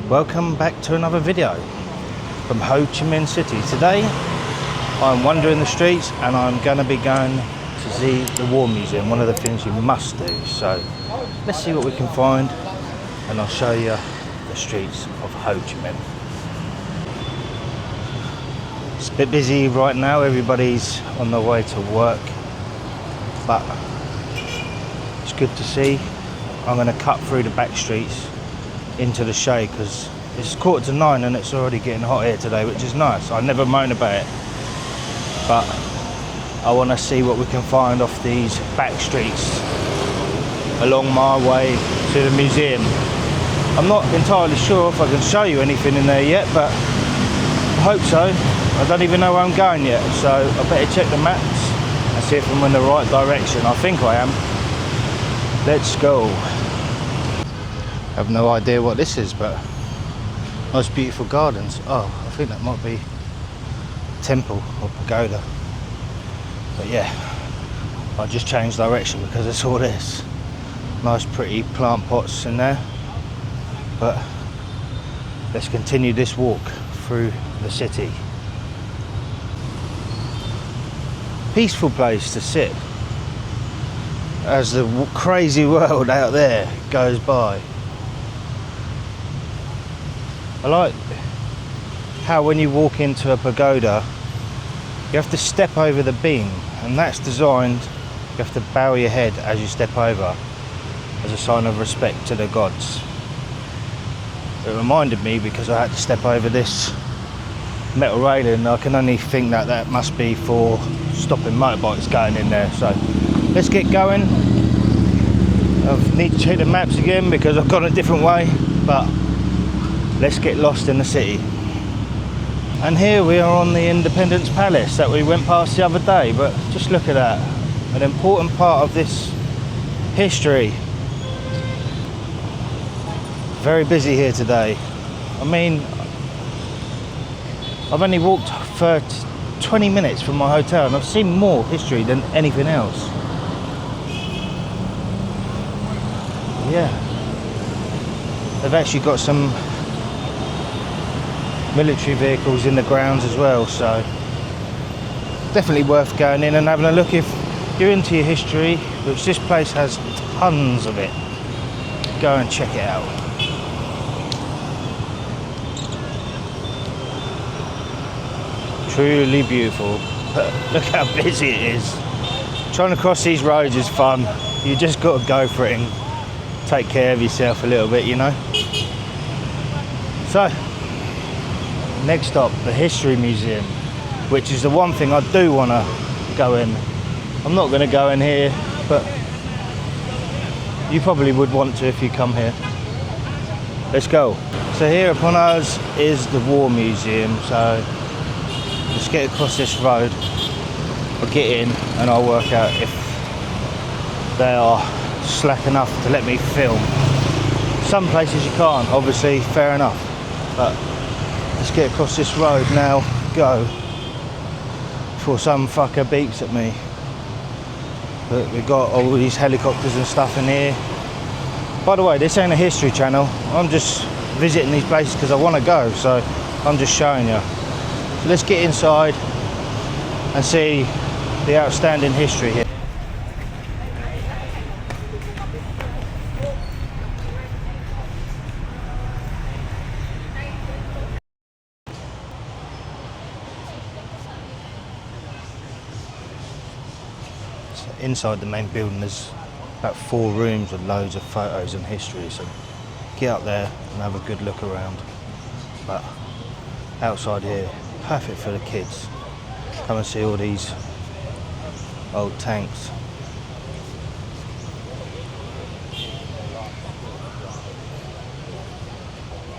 Welcome back to another video from Ho Chi Minh City. Today I'm wandering the streets and I'm going to be going to see the War Museum, one of the things you must do. So let's see what we can find and I'll show you the streets of Ho Chi Minh. It's a bit busy right now, everybody's on their way to work, but it's good to see. I'm going to cut through the back streets into the shade because it's 9:15 and it's already getting hot here today, which is nice. I never moan about it, but I want to see what we can find off these back streets along my way to the museum. I'm not entirely sure if I can show you anything in there yet, but I hope so. I don't even know where I'm going yet, so I better check the maps and see if I'm in the right direction. I think I am. Let's go. I have no idea what this is, but nice beautiful gardens. Oh, I think that might be a temple or pagoda. But yeah, I just changed direction because I saw this. Nice pretty plant pots in there. But let's continue this walk through the city. Peaceful place to sit as the crazy world out there goes by. I like how when you walk into a pagoda you have to step over the beam, and that's designed, you have to bow your head as you step over as a sign of respect to the gods. It reminded me because I had to step over this metal railing. I can only think that that must be for stopping motorbikes going in there. So let's get going. I need to check the maps again because I've gone a different way, but let's get lost in the city. And here we are on the Independence Palace that we went past the other day, but just look at that, an important part of this history. Very busy here today. I mean, I've only walked for 20 minutes from my hotel and I've seen more history than anything else. Yeah, they've actually got some military vehicles in the grounds as well, so definitely worth going in and having a look if you're into your history, which this place has tons of it. Go and check it out. Truly beautiful, but look how busy it is. Trying to cross these roads is fun. You just got to go for it and take care of yourself a little bit, you know. So next stop, the History Museum, which is the one thing I do want to go in. I'm not going to go in here, but you probably would want to if you come here. Let's go. So here upon us is the War Museum, so let's get across this road. I'll get in and I'll work out if they are slack enough to let me film. Some places you can't, obviously, fair enough, but let's get across this road now, go, before some fucker beeps at me. But we've got all these helicopters and stuff in here. By the way, this ain't a history channel. I'm just visiting these places because I want to go, so I'm just showing you. So let's get inside and see the outstanding history here. Inside the main building there's about 4 rooms with loads of photos and history, so get up there and have a good look around. But outside here, perfect for the kids. Come and see all these old tanks.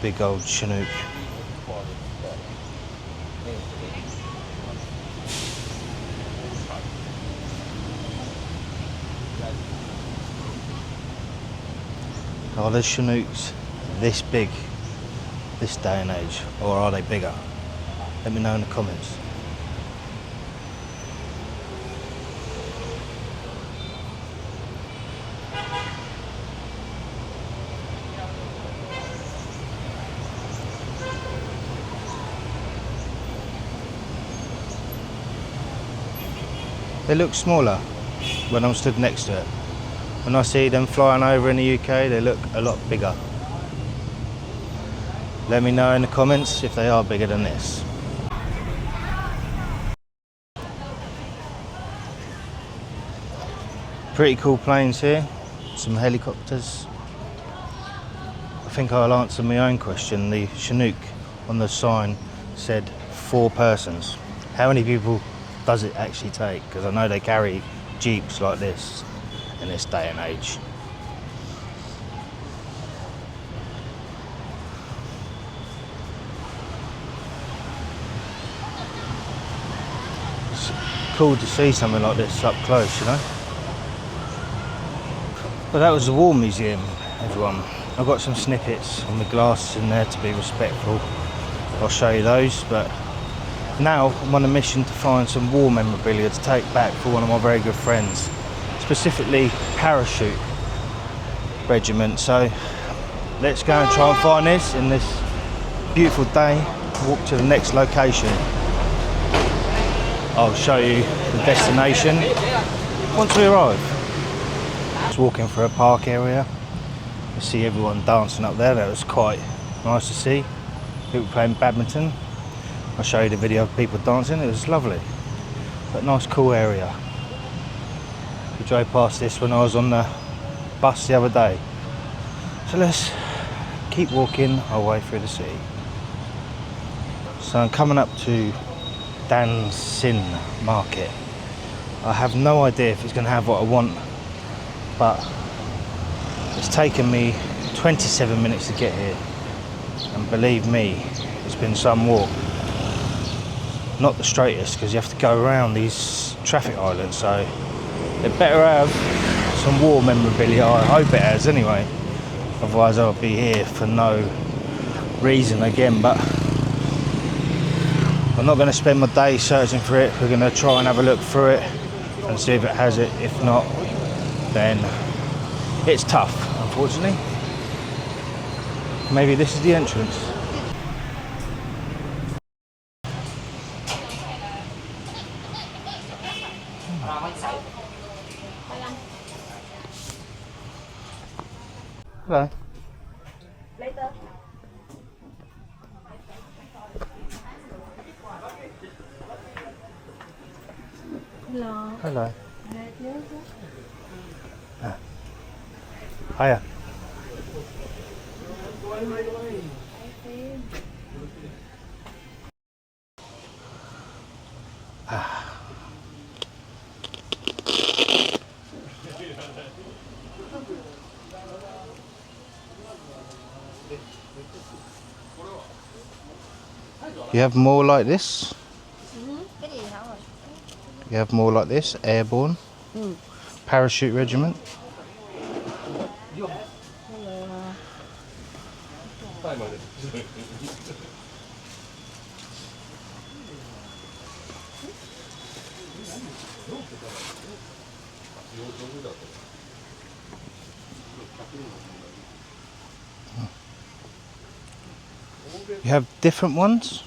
Big old Chinook. Are the Chinooks this big this day and age, or are they bigger? Let me know in the comments. They look smaller when I'm stood next to it. When I see them flying over in the UK, they look a lot bigger. Let me know in the comments if they are bigger than this. Pretty cool planes here, some helicopters. I think I'll answer my own question. The Chinook on the sign said 4 persons. How many people does it actually take? Because I know they carry jeeps like this in this day and age. It's cool to see something like this up close, you know. But that was the War Museum, everyone. I've got some snippets on the glasses in there to be respectful. I'll show you those, but now I'm on a mission to find some war memorabilia to take back for one of my very good friends, specifically parachute regiment. So let's go and try and find this in this beautiful day. Walk to the next location. I'll show you the destination once we arrive. Just walking through a park area. I see everyone dancing up there. That was quite nice to see. People playing badminton. I'll show you the video of people dancing. It was lovely, but nice cool area. We drove past this when I was on the bus the other day. So let's keep walking our way through the city. So I'm coming up to Dan Sin Market. I have no idea if it's going to have what I want, but it's taken me 27 minutes to get here, and believe me, it's been some walk. Not the straightest, because you have to go around these traffic islands, so it better have some war memorabilia. I hope it has anyway, otherwise I'll be here for no reason again. But I'm not going to spend my day searching for it. We're going to try and have a look through it and see if it has it. If not, then it's tough, unfortunately. Maybe this is the entrance. Hello. Later. Hello. Hello. Hiya. You have more like this? You have more like this, airborne, parachute regiment. You have different ones?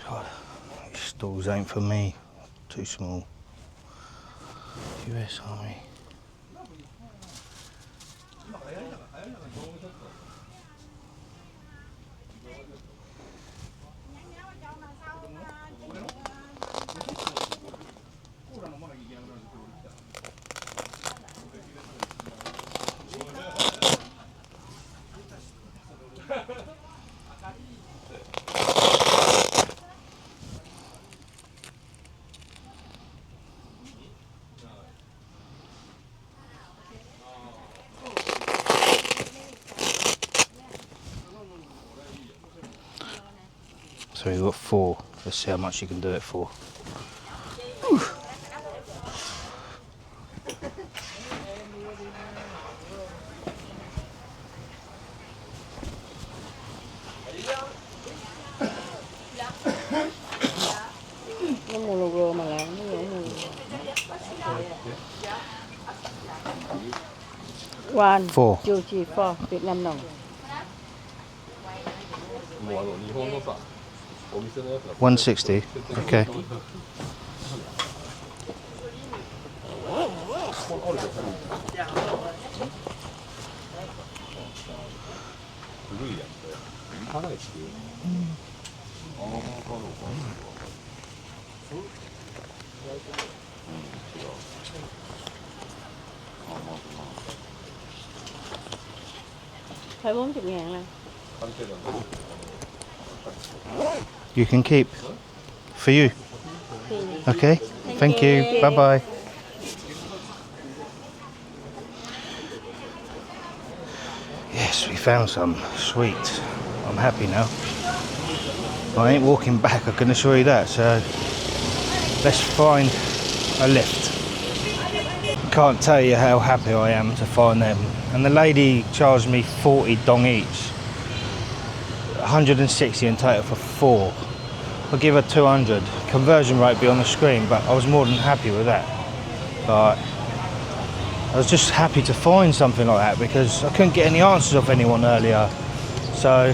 God, these stalls ain't for me. Too small. US Army. So we've got 4. Let's see how much you can do it for. Whew. 1, 4. 2, 3, 4 Việt Nam đồng. 160. Okay. Phải 40.000 này. You can keep. For you. Okay. Thank you. Bye bye. Yes, we found some. Sweet. I'm happy now. I ain't walking back, I can assure you that. So let's find a lift. Can't tell you how happy I am to find them. And the lady charged me 40 dong each. 160 in total for 4. I'll give her 200. Conversion rate be on the screen, but I was more than happy with that. But I was just happy to find something like that because I couldn't get any answers off anyone earlier. So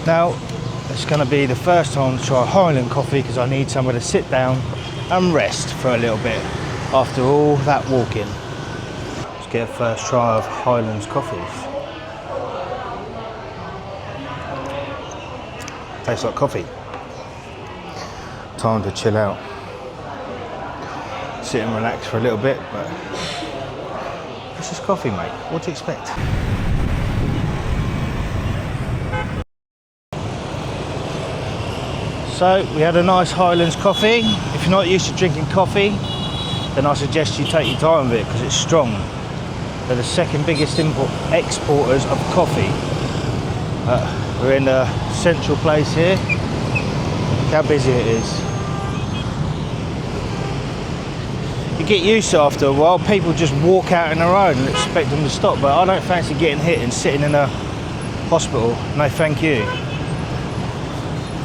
now it's going to be the first time to try Highland coffee because I need somewhere to sit down and rest for a little bit after all that walking. Let's get a first try of Highlands coffees. Tastes like coffee. Time to chill out. Sit and relax for a little bit, but this is coffee, mate. What do you expect? So we had a nice Highlands coffee. If you're not used to drinking coffee, then I suggest you take your time with it because it's strong. They're the second biggest exporters of coffee. We're in a central place here. Look how busy it is. You get used to it after a while. People just walk out in the road and expect them to stop, but I don't fancy getting hit and sitting in a hospital. No thank you.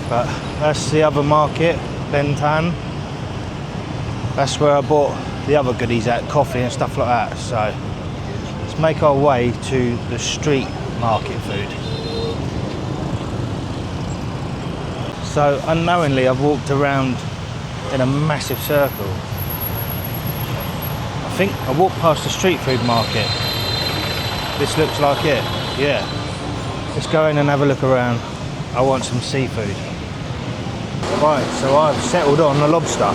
But that's the other market, Bentan. That's where I bought the other goodies at, coffee and stuff like that. So let's make our way to the street market food. So unknowingly I've walked around in a massive circle. I think I walked past the street food market. This looks like it, yeah. Let's go in and have a look around. I want some seafood. Right, so I've settled on the lobster.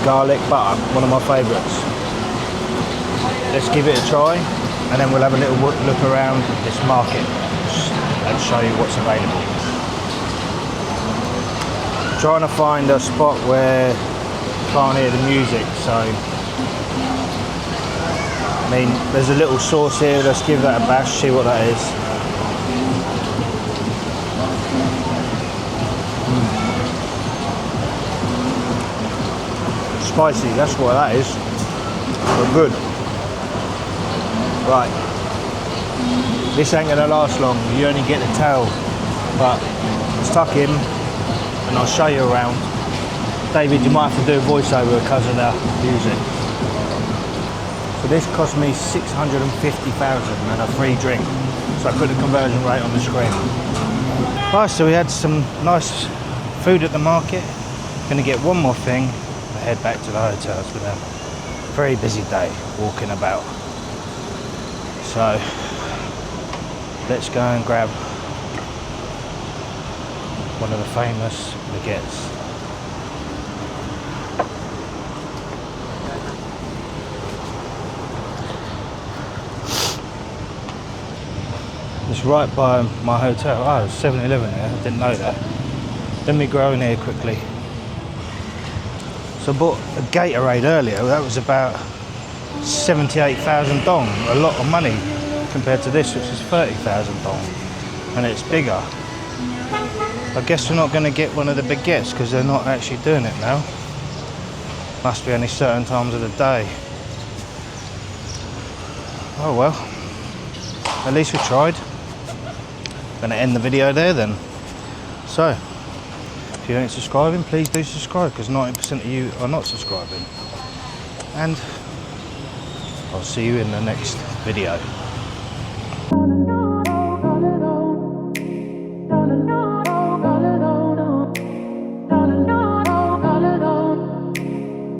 Garlic butter, one of my favourites. Let's give it a try and then we'll have a little look around this market and show you what's available. Trying to find a spot where you can't hear the music, so I mean there's a little sauce here, let's give that a bash, see what that is. Spicy, that's what that is. But good. Right. This ain't gonna last long, you only get the tail. But let's tuck in and I'll show you around. David, you might have to do a voiceover because of the music. So this cost me 650,000 and a free drink. So I put the conversion rate on the screen. Right, so we had some nice food at the market. Gonna get one more thing. Head back to the hotel. It's been a very busy day walking about. So let's go and grab one of the famous baguettes. It's right by my hotel. Oh, there's 7-Eleven here. I didn't know that. Let me go in here quickly. So I bought a Gatorade earlier, that was about 78,000 dong, a lot of money compared to this which is 30,000 dong, and it's bigger. I guess we're not going to get one of the baguettes because they're not actually doing it now. Must be only certain times of the day. Oh well, at least we tried. Going to end the video there then. So, if you ain't subscribing, please do subscribe because 90% of you are not subscribing. And I'll see you in the next video.